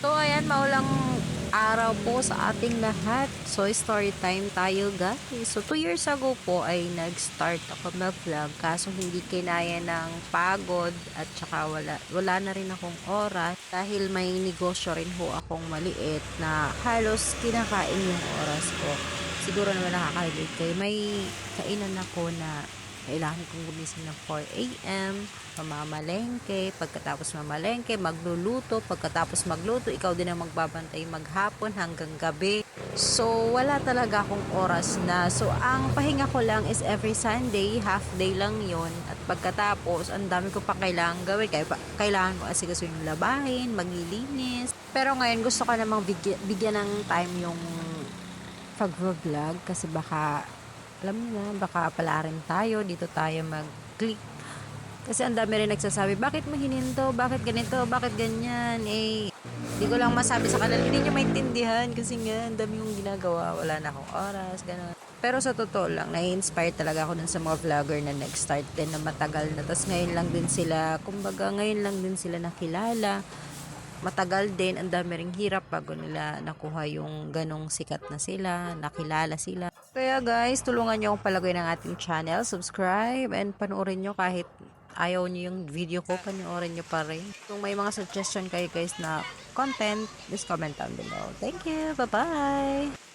So, ayan, maulang araw po sa ating lahat. So, story time tayo, guys. So, 2 years ago po ay nag-start ako mag-vlog. Kaso hindi kinaya ng pagod at saka wala na rin akong oras. Dahil may negosyo rin ho akong maliit na halos kinakain yung oras ko. Siguro naman nakaka-relate kayo. May kainan ako na kailangan kong gumising ng 4 a.m. Mamamalengke, pagkatapos mamalengke, magluluto, pagkatapos magluto, ikaw din ang magbabantay maghapon hanggang gabi. So, wala talaga akong oras na. So, ang pahinga ko lang is every Sunday, half day lang yon. At pagkatapos, ang dami ko pa kailangan gawin. Kailangan ko asikaso yung labahin, maglilinis. Pero ngayon, gusto ko namang bigyan ng time yung pag-vlog kasi baka alam niyo na, baka pala rin tayo, dito tayo mag-click. Kasi ang dami rin nagsasabi, bakit mo hininto? Bakit ganito? Bakit ganyan? Eh, hindi ko lang masabi sa kanila, hindi nyo maintindihan kasi nga, ang dami yung ginagawa, wala na akong oras, gano'n. Pero sa totoo lang, nai-inspire talaga ako dun sa mga vlogger na nag-start din na matagal na. Tapos ngayon lang din sila, kumbaga ngayon lang din sila nakilala. Matagal din, ang dami ring hirap bago nila nakuha yung ganong sikat na sila, nakilala sila. Kaya guys, tulungan nyo akong palagay ng ating channel, subscribe, and panoorin nyo kahit ayaw nyo yung video ko, panoorin nyo pa rin. Kung may mga suggestion kayo guys na content, just comment down below. Thank you, bye-bye!